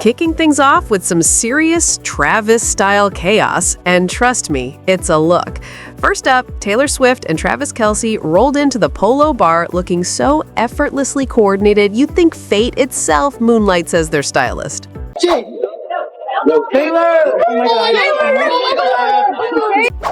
Kicking things off with some serious Travis-style chaos, and trust me, it's a look. First up, Taylor Swift and Travis Kelce rolled into the Polo Bar looking so effortlessly coordinated you'd think fate itself moonlights as their stylist.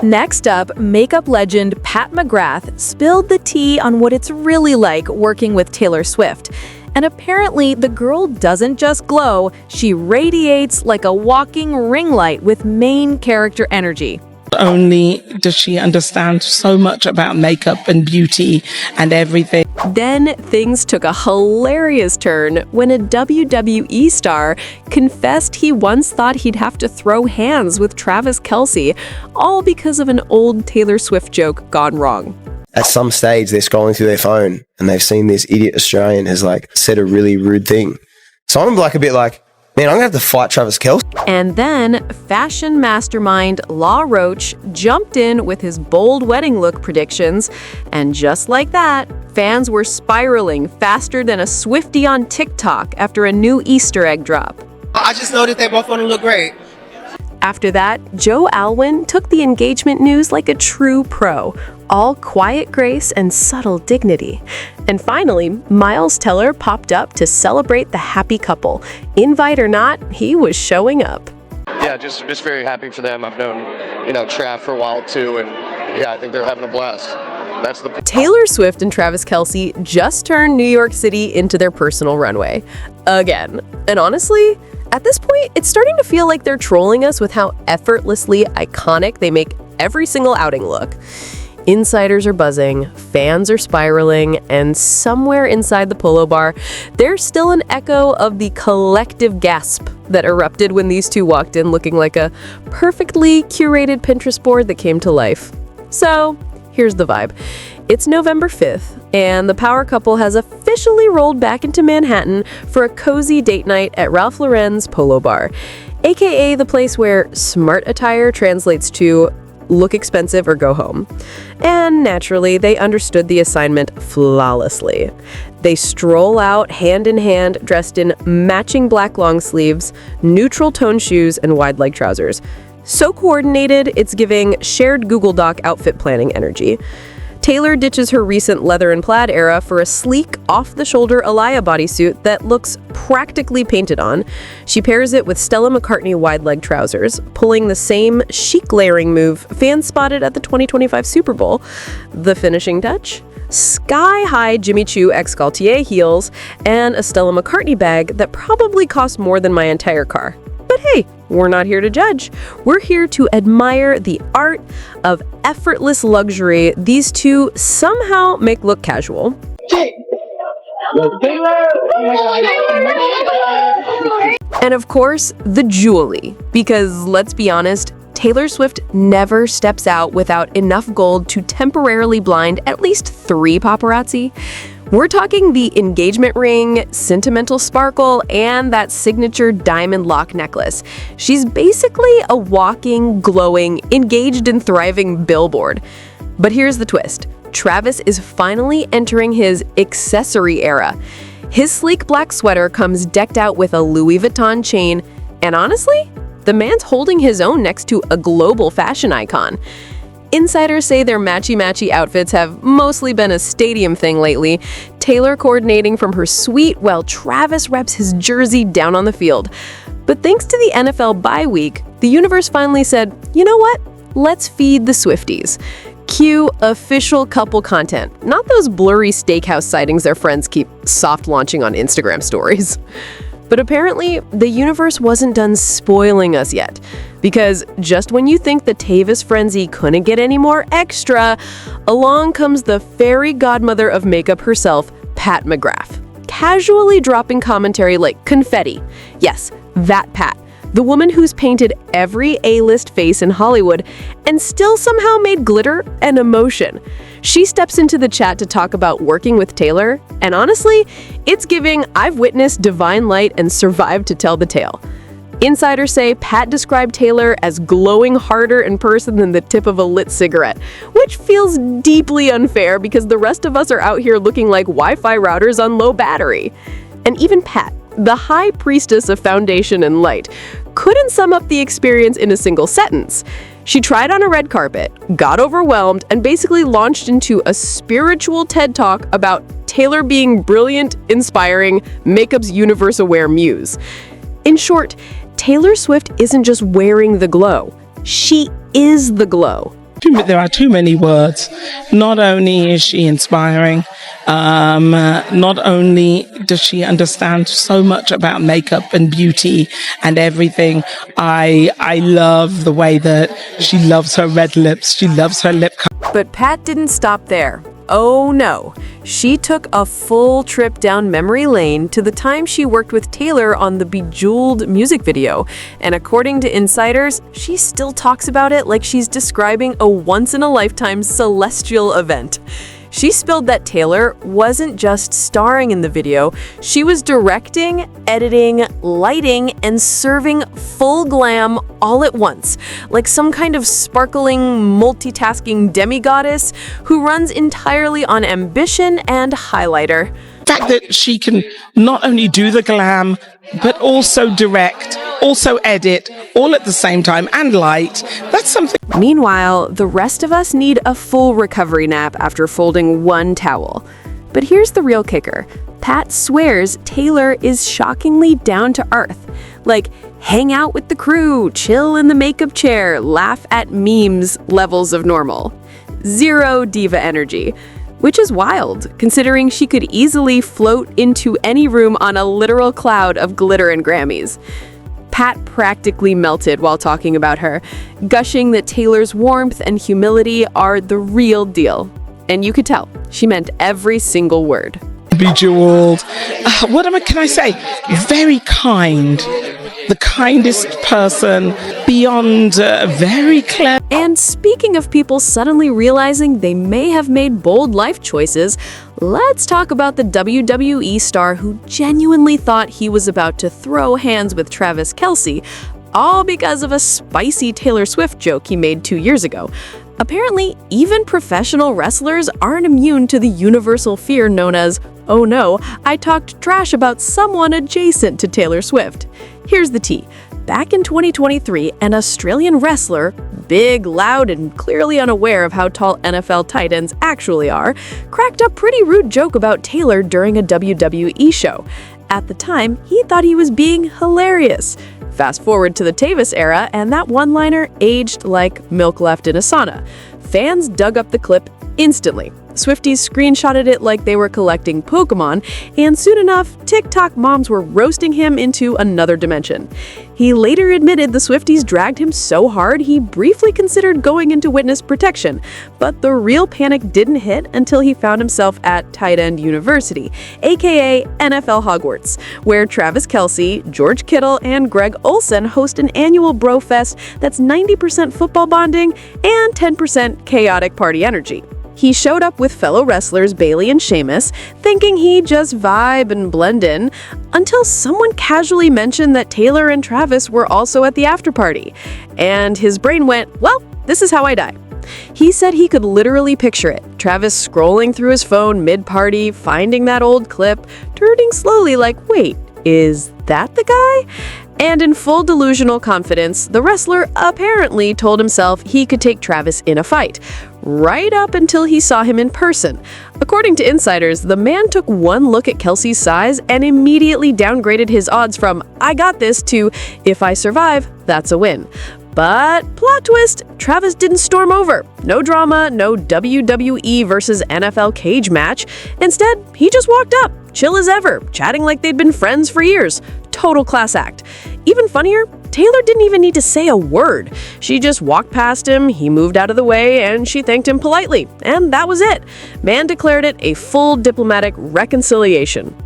Next up, makeup legend Pat McGrath spilled the tea on what it's really like working with Taylor Swift. And apparently, the girl doesn't just glow, she radiates like a walking ring light with main character energy. Not only does she understand so much about makeup and beauty and everything. Then things took a hilarious turn when a WWE star confessed he once thought he'd have to throw hands with Travis Kelce, all because of an old Taylor Swift joke gone wrong. At some stage, they're scrolling through their phone and they've seen this idiot Australian has said a really rude thing. So I'm a bit like, man, I'm going to have to fight Travis Kelce. And then fashion mastermind Roach jumped in with his bold wedding look predictions. And just like that, fans were spiraling faster than a Swiftie on TikTok after a new Easter egg drop. I just know that they both want to look great. After that, Alwyn took the engagement news like a true pro, all quiet grace and subtle dignity. And finally, Miles Teller popped up to celebrate the happy couple. Invite or not, he was showing up. Yeah, just very happy for them. I've known, Trav for a while too, and yeah, I think they're having a blast. That's the Taylor Swift and Travis Kelce just turned New York City into their personal runway. Again. And honestly, at this point, it's starting to feel like they're trolling us with how effortlessly iconic they make every single outing look. Insiders are buzzing, fans are spiraling, and somewhere inside the Polo Bar, there's still an echo of the collective gasp that erupted when these two walked in looking like a perfectly curated Pinterest board that came to life. So, here's the vibe. It's November 5th, and the power couple has officially rolled back into Manhattan for a cozy date night at Ralph Lauren's Polo Bar, aka the place where smart attire translates to look expensive or go home. And naturally, they understood the assignment flawlessly. They stroll out hand in hand, dressed in matching black long sleeves, neutral tone shoes, and wide leg trousers. So coordinated, it's giving shared Google Doc outfit planning energy. Taylor ditches her recent leather and plaid era for a sleek, off-the-shoulder Alaya bodysuit that looks practically painted on. She pairs it with Stella McCartney wide-leg trousers, pulling the same chic layering move fans spotted at the 2025 Super Bowl. The finishing touch? Sky-high Jimmy Choo x Gaultier heels and a Stella McCartney bag that probably cost more than my entire car. But hey, we're not here to judge. We're here to admire the art of effortless luxury these two somehow make look casual. And of course, the jewelry. Because let's be honest, Taylor Swift never steps out without enough gold to temporarily blind at least 3 paparazzi. We're talking the engagement ring, sentimental sparkle, and that signature diamond lock necklace. She's basically a walking, glowing, engaged and thriving billboard. But here's the twist. Travis is finally entering his accessory era. His sleek black sweater comes decked out with a Louis Vuitton chain, and honestly, the man's holding his own next to a global fashion icon. Insiders say their matchy-matchy outfits have mostly been a stadium thing lately, Taylor coordinating from her suite while Travis reps his jersey down on the field. But thanks to the NFL bye week, the universe finally said, you know what? Let's feed the Swifties. Cue official couple content, not those blurry steakhouse sightings their friends keep soft launching on Instagram stories. But apparently, the universe wasn't done spoiling us yet. Because just when you think the Tayvis frenzy couldn't get any more extra, along comes the fairy godmother of makeup herself, Pat McGrath, casually dropping commentary like confetti. Yes, that Pat. The woman who's painted every A-list face in Hollywood and still somehow made glitter an emotion. She steps into the chat to talk about working with Taylor, and honestly, it's giving I've witnessed divine light and survived to tell the tale. Insiders say Pat described Taylor as glowing harder in person than the tip of a lit cigarette, which feels deeply unfair because the rest of us are out here looking like Wi-Fi routers on low battery. And even Pat, the high priestess of foundation and light, couldn't sum up the experience in a single sentence. She tried on a red carpet, got overwhelmed, and basically launched into a spiritual TED Talk about Taylor being brilliant, inspiring, makeup's universe-aware muse. In short, Taylor Swift isn't just wearing the glow. She is the glow. There are too many words. Not only is she inspiring, not only does she understand so much about makeup and beauty and everything. I love the way that she loves her red lips. She loves her lip color. But Pat didn't stop there. Oh no. She took a full trip down memory lane to the time she worked with Taylor on the Bejeweled music video. And according to insiders, she still talks about it like she's describing a once-in-a-lifetime celestial event. She spilled that Taylor wasn't just starring in the video, she was directing, editing, lighting, and serving full glam all at once, like some kind of sparkling, multitasking demigoddess who runs entirely on ambition and highlighter. The fact that she can not only do the glam, but also direct, also edit, all at the same time, and light, that's something. Meanwhile, the rest of us need a full recovery nap after folding one towel. But here's the real kicker. Pat swears Taylor is shockingly down to earth. Like, hang out with the crew, chill in the makeup chair, laugh at memes levels of normal. Zero diva energy. Which is wild, considering she could easily float into any room on a literal cloud of glitter and Grammys. Pat practically melted while talking about her, gushing that Taylor's warmth and humility are the real deal. And you could tell, she meant every single word. Bejeweled. Can I say? Very kind. The kindest person, beyond very clever. And speaking of people suddenly realizing they may have made bold life choices, let's talk about the WWE star who genuinely thought he was about to throw hands with Travis Kelce, all because of a spicy Taylor Swift joke he made 2 years ago. Apparently, even professional wrestlers aren't immune to the universal fear known as, "Oh no, I talked trash about someone adjacent to Taylor Swift." Here's the tea. Back in 2023, an Australian wrestler, big, loud, and clearly unaware of how tall NFL tight ends actually are, cracked a pretty rude joke about Taylor during a WWE show. At the time, he thought he was being hilarious. Fast forward to the Tayvis era, and that one-liner aged like milk left in a sauna. Fans dug up the clip instantly. Swifties screenshotted it like they were collecting Pokemon, and soon enough, TikTok moms were roasting him into another dimension. He later admitted the Swifties dragged him so hard he briefly considered going into witness protection, but the real panic didn't hit until he found himself at Tight End University, aka NFL Hogwarts, where Travis Kelce, George Kittle, and Greg Olsen host an annual bro fest that's 90% football bonding and 10% chaotic party energy. He showed up with fellow wrestlers Bailey and Sheamus, thinking he'd just vibe and blend in, until someone casually mentioned that Taylor and Travis were also at the after party. And his brain went, well, this is how I die. He said he could literally picture it, Travis scrolling through his phone mid-party, finding that old clip, turning slowly like, wait, is that the guy? And in full delusional confidence, the wrestler apparently told himself he could take Travis in a fight, right up until he saw him in person. According to insiders, the man took one look at Kelce's size and immediately downgraded his odds from, I got this, to, if I survive, that's a win. But plot twist, Travis didn't storm over. No drama, no WWE versus NFL cage match. Instead, he just walked up, chill as ever, chatting like they'd been friends for years. Total class act. Even funnier, Taylor didn't even need to say a word. She just walked past him, he moved out of the way, and she thanked him politely. And that was it. Man declared it a full diplomatic reconciliation.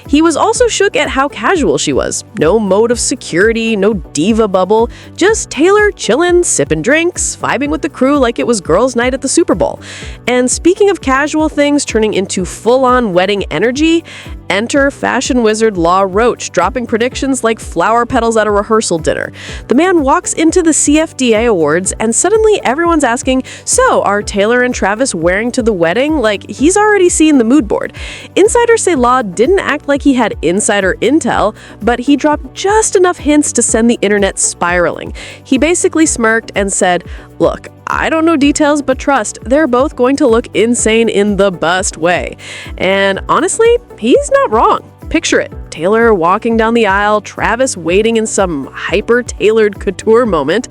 He was also shook at how casual she was. No mode of security, no diva bubble, just Taylor chillin', sipping drinks, vibing with the crew like it was girls' night at the Super Bowl. And speaking of casual things turning into full-on wedding energy, Enter fashion wizard Roach, dropping predictions like flower petals at a rehearsal dinner. The man walks into the CFDA Awards, and suddenly everyone's asking, so are Taylor and Travis wearing to the wedding? Like, he's already seen the mood board. Insiders say Law didn't act like he had insider intel, but he dropped just enough hints to send the internet spiraling. He basically smirked and said, look, I don't know details, but trust, they're both going to look insane in the best way. And honestly, he's not wrong. Picture it. Taylor walking down the aisle, Travis waiting in some hyper-tailored couture moment.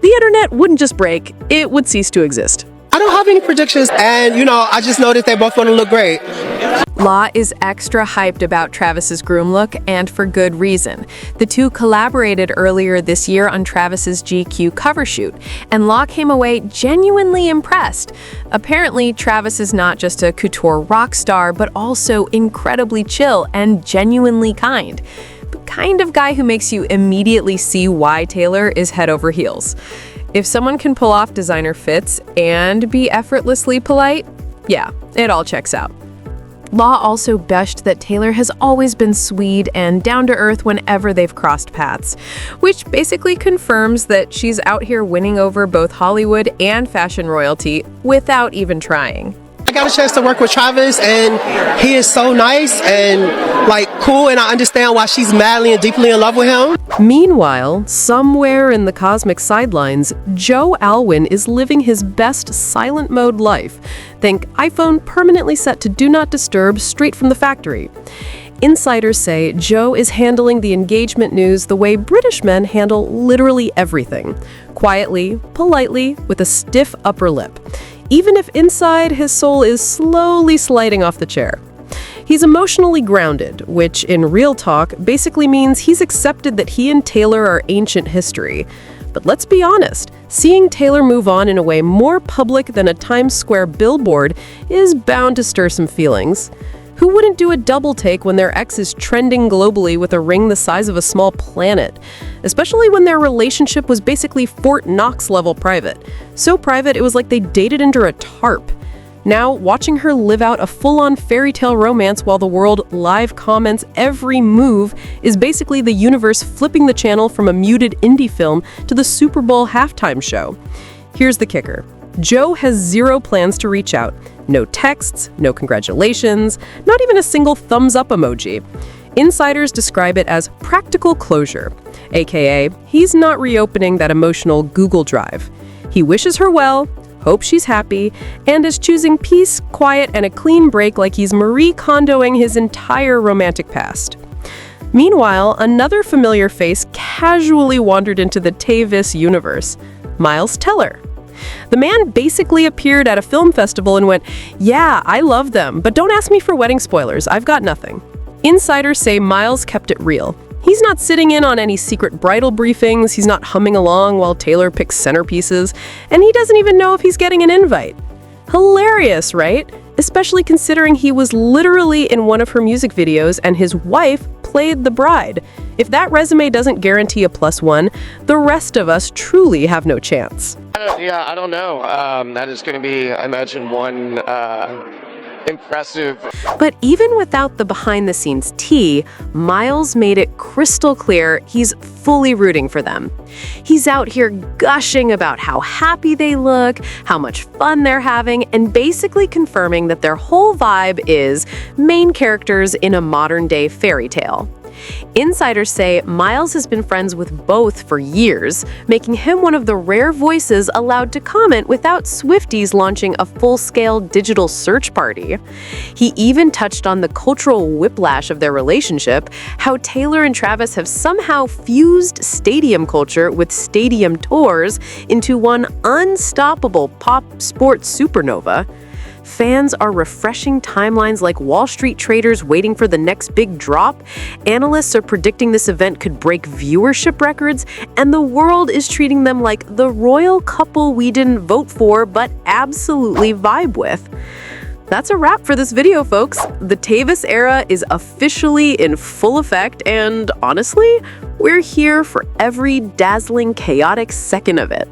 The internet wouldn't just break, it would cease to exist. I don't have any predictions, and I just know that they're both going to look great. Law is extra hyped about Travis's groom look, and for good reason. The two collaborated earlier this year on Travis's GQ cover shoot, and Law came away genuinely impressed. Apparently, Travis is not just a couture rock star, but also incredibly chill and genuinely kind. The kind of guy who makes you immediately see why Taylor is head over heels. If someone can pull off designer fits and be effortlessly polite, yeah, it all checks out. Law also gushed that Taylor has always been sweet and down-to-earth whenever they've crossed paths, which basically confirms that she's out here winning over both Hollywood and fashion royalty without even trying. I got a chance to work with Travis, and he is so nice and cool, and I understand why she's madly and deeply in love with him. Meanwhile, somewhere in the cosmic sidelines, Joe Alwyn is living his best silent mode life. Think iPhone permanently set to Do Not Disturb straight from the factory. Insiders say Joe is handling the engagement news the way British men handle literally everything. Quietly, politely, with a stiff upper lip. Even if inside his soul is slowly sliding off the chair. He's emotionally grounded, which in real talk basically means he's accepted that he and Taylor are ancient history. But let's be honest, seeing Taylor move on in a way more public than a Times Square billboard is bound to stir some feelings. Who wouldn't do a double take when their ex is trending globally with a ring the size of a small planet? Especially when their relationship was basically Fort Knox level private. So private it was like they dated under a tarp. Now, watching her live out a full-on fairy tale romance while the world live comments every move is basically the universe flipping the channel from a muted indie film to the Super Bowl halftime show. Here's the kicker. Joe has zero plans to reach out. No texts, no congratulations, not even a single thumbs up emoji. Insiders describe it as practical closure, aka he's not reopening that emotional Google Drive. He wishes her well, hopes she's happy, and is choosing peace, quiet, and a clean break like he's Marie Kondoing his entire romantic past. Meanwhile, another familiar face casually wandered into the Tayvis universe, Miles Teller. The man basically appeared at a film festival and went, yeah, I love them, but don't ask me for wedding spoilers, I've got nothing. Insiders say Miles kept it real. He's not sitting in on any secret bridal briefings, he's not humming along while Taylor picks centerpieces, and he doesn't even know if he's getting an invite. Hilarious, right? Especially considering he was literally in one of her music videos and his wife played the bride. If that resume doesn't guarantee a +1, the rest of us truly have no chance. I don't know. That is going to be, I imagine, one impressive. But even without the behind-the-scenes tea, Miles made it crystal clear he's fully rooting for them. He's out here gushing about how happy they look, how much fun they're having, and basically confirming that their whole vibe is main characters in a modern-day fairy tale. Insiders say Miles has been friends with both for years, making him one of the rare voices allowed to comment without Swifties launching a full-scale digital search party. He even touched on the cultural whiplash of their relationship, how Taylor and Travis have somehow fused stadium culture with stadium tours into one unstoppable pop sports supernova. Fans are refreshing timelines like Wall Street traders waiting for the next big drop. Analysts are predicting this event could break viewership records, and the world is treating them like the royal couple we didn't vote for but absolutely vibe with. That's a wrap for this video, folks. The Tayvis era is officially in full effect, and honestly, we're here for every dazzling, chaotic second of it.